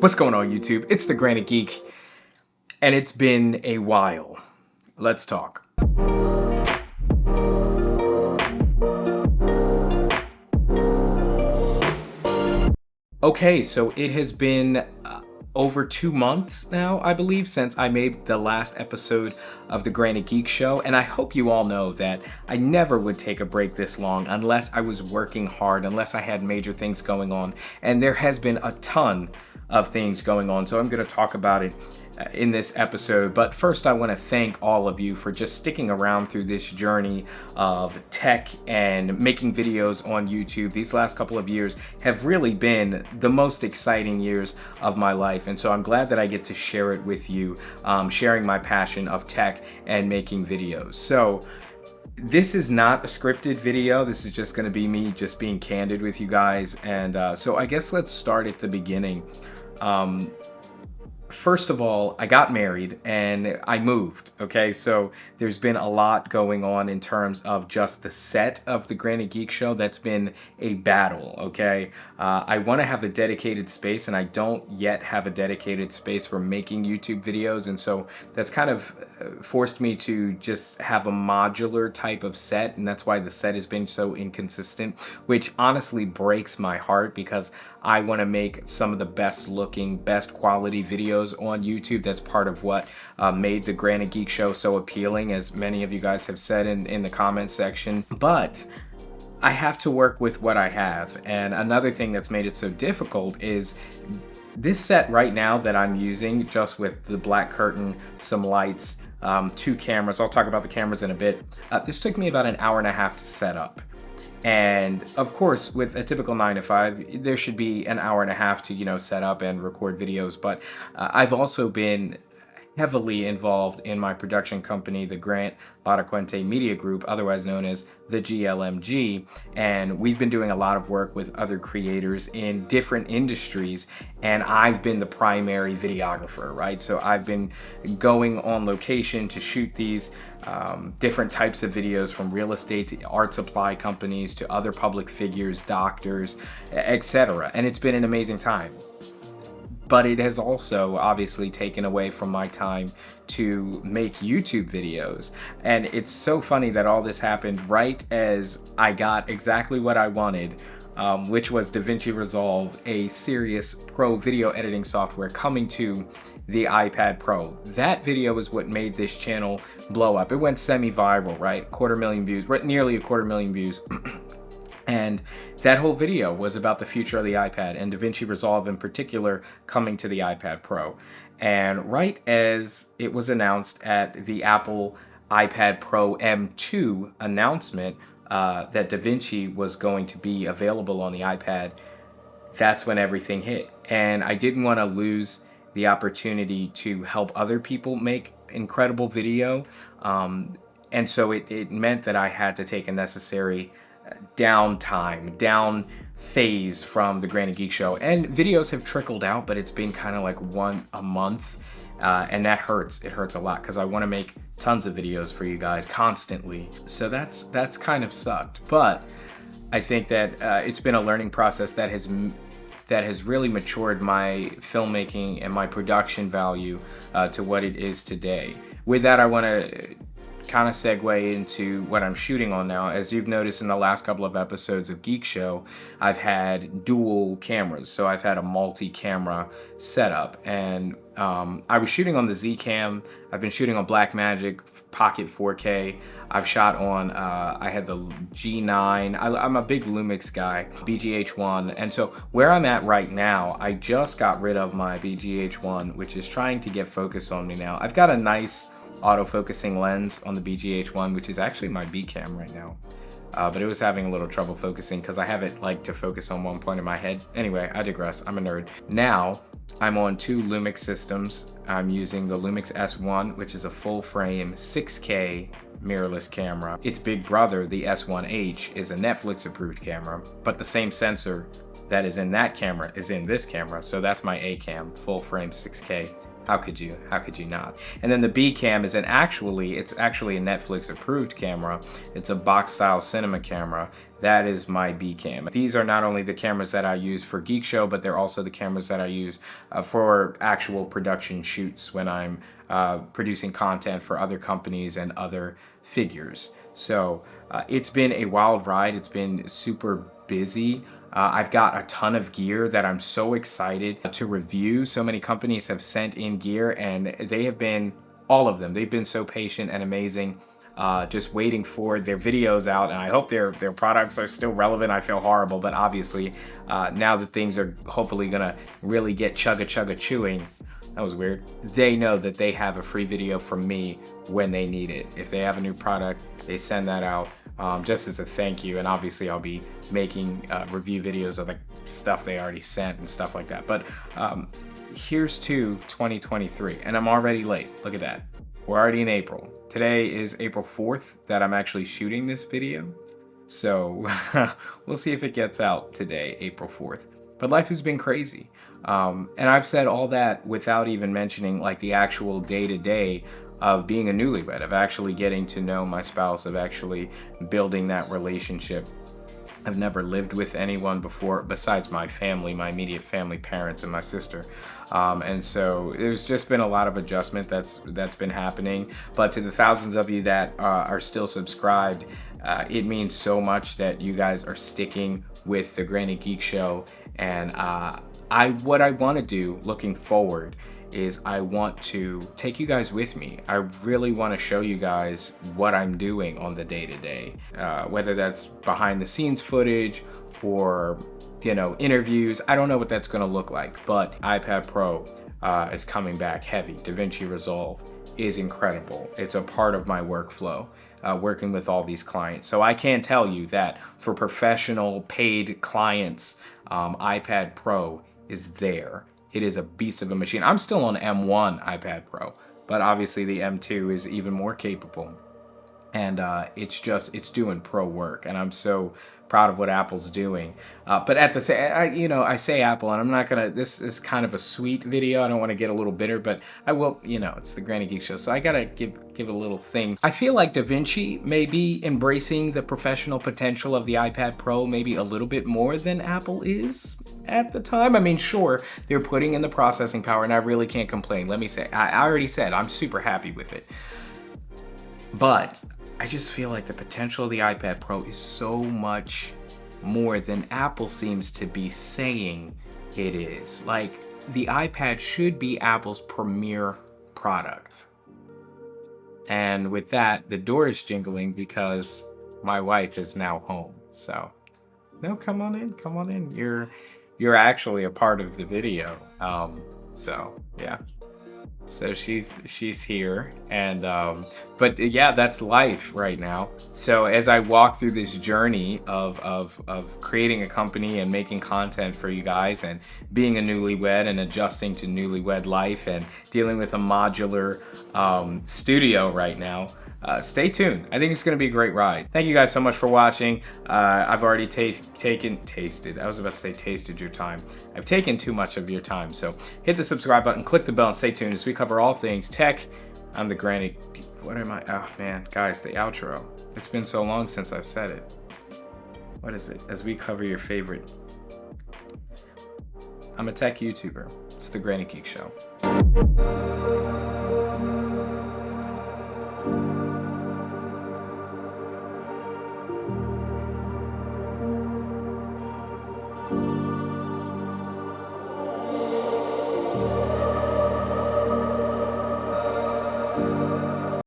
What's going on, YouTube? It's the Granite Geek, and it's been a while. Let's talk. Okay, so it has been over 2 months now, I believe, since I made the last episode of the Granite Geek Show, and I hope you all know that I never would take a break this long unless I was working hard, unless I had major things going on, and there has been a ton of things going on, so I'm going to talk about it in this episode. But first, I want to thank all of you for just sticking around through this journey of tech and making videos on YouTube. These last couple of years have really been the most exciting years of my life, and so I'm glad that I get to share it with you, sharing my passion of tech and making videos. So this is not a scripted video. This is just going to be me just being candid with you guys. And so I guess let's start at the beginning. First of all, I got married and I moved, okay? So there's been a lot going on in terms of just the set of the Granite Geek Show. That's been a battle, okay? I want to have a dedicated space, and I don't yet have a dedicated space for making YouTube videos, and so that's kind of forced me to just have a modular type of set, and that's why the set has been so inconsistent, which honestly breaks my heart because I want to make some of the best looking, best quality videos on YouTube. That's part of what made the Granite Geek Show so appealing, as many of you guys have said in the comment section. But I have to work with what I have. And another thing that's made it so difficult is this set right now that I'm using, just with the black curtain, some lights, 2 cameras. I'll talk about the cameras in a bit. This took me about an hour and a half to set up. And of course, with a typical 9 to 5, there should be an hour and a half to, set up and record videos. But I've also been heavily involved in my production company, the Grant Latacuente Media Group, otherwise known as the GLMG, and we've been doing a lot of work with other creators in different industries, and I've been the primary videographer, right? So I've been going on location to shoot these different types of videos, from real estate to art supply companies to other public figures, doctors, etc. And it's been an amazing time. But it has also obviously taken away from my time to make YouTube videos. And it's so funny that all this happened right as I got exactly what I wanted, which was DaVinci Resolve, a serious pro video editing software coming to the iPad Pro. That video is what made this channel blow up. It went semi-viral, right? 250,000 views, nearly 250,000 views. And that whole video was about the future of the iPad, and DaVinci Resolve in particular coming to the iPad Pro. And right as it was announced at the Apple iPad Pro M2 announcement that DaVinci was going to be available on the iPad, that's when everything hit. And I didn't want to lose the opportunity to help other people make incredible video. And so it meant that I had to take a necessary down phase from the Granite Geek Show, and videos have trickled out, but it's been kind of like one a month, and that hurts. It hurts a lot because I want to make tons of videos for you guys constantly. So that's kind of sucked, but I think that it's been a learning process that has really matured my filmmaking and my production value to what it is today. With that, I want to kind of segue into what I'm shooting on now. As you've noticed in the last couple of episodes of Geek Show, I've had dual cameras. So I've had a multi-camera setup, and I was shooting on the Z-Cam. I've been shooting on Blackmagic Pocket 4K. I've shot on, I had the G9. I'm a big Lumix guy, BGH1. And so where I'm at right now, I just got rid of my BGH1, which is trying to get focus on me now. I've got a nice auto-focusing lens on the BGH1, which is actually my B cam right now, but it was having a little trouble focusing because I have it like to focus on one point in my head. Anyway, I digress. I'm a nerd. Now I'm on 2 Lumix systems. I'm using the Lumix S1, which is a full-frame 6K mirrorless camera. Its big brother, the S1H, is a Netflix-approved camera, but the same sensor that is in that camera is in this camera, so that's my A cam, full-frame 6K. How could you? How could you not? And then the B cam is it's actually a Netflix approved camera. It's a box style cinema camera. That is my B cam. These are not only the cameras that I use for Geek Show, but they're also the cameras that I use for actual production shoots when I'm producing content for other companies and other figures. So it's been a wild ride. It's been super busy. I've got a ton of gear that I'm so excited to review. So many companies have sent in gear, and they have been, all of them, they've been so patient and amazing, just waiting for their videos out. And I hope their products are still relevant. I feel horrible, but obviously now that things are hopefully gonna really get chugga chewing, that was weird, they know that they have a free video from me when they need it. If they have a new product, they send that out just as a thank you. And obviously I'll be making review videos of the stuff they already sent and stuff like that. But here's to 2023, and I'm already late. Look at that. We're already in April. Today is April 4th that I'm actually shooting this video. So we'll see if it gets out today, April 4th. But life has been crazy. And I've said all that without even mentioning like the actual day-to-day of being a newlywed, of actually getting to know my spouse, of actually building that relationship. I've never lived with anyone before besides my family, my immediate family, parents, and my sister. And so there's just been a lot of adjustment that's been happening. But to the thousands of you that are still subscribed, it means so much that you guys are sticking with the Granny Geek Show. And what I want to do looking forward is I want to take you guys with me. I really want to show you guys what I'm doing on the day-to-day, whether that's behind the scenes footage or, you know, interviews. I don't know what that's going to look like, but iPad Pro is coming back heavy. DaVinci Resolve is incredible. It's a part of my workflow, working with all these clients. So I can tell you that for professional paid clients, iPad Pro is there. It is a beast of a machine. I'm still on M1 iPad Pro, but obviously the M2 is even more capable. And it's doing pro work, and I'm so proud of what Apple's doing. But at the same, I say Apple, and I'm not gonna. This is kind of a sweet video. I don't want to get a little bitter, but I will. It's the Granny Geek Show, so I gotta give a little thing. I feel like DaVinci may be embracing the professional potential of the iPad Pro maybe a little bit more than Apple is at the time. I mean, sure, they're putting in the processing power, and I really can't complain. Let me say, I already said I'm super happy with it, but I just feel like the potential of the iPad Pro is so much more than Apple seems to be saying it is. Like, the iPad should be Apple's premier product. And with that, the door is jingling because my wife is now home. So, no, come on in. You're actually a part of the video. So yeah. So she's here, and but yeah, that's life right now. So as I walk through this journey of creating a company and making content for you guys, and being a newlywed and adjusting to newlywed life and dealing with a modular studio right now, stay tuned. I think it's going to be a great ride. Thank you guys so much for watching. I've already tasted. I was about to say tasted your time. I've taken too much of your time. So hit the subscribe button, click the bell, and stay tuned as we cover all things tech. I'm the Granny. What am I? Oh man, guys, the outro. It's been so long since I've said it. What is it? As we cover your favorite. I'm a tech YouTuber. It's the Granny Geek Show.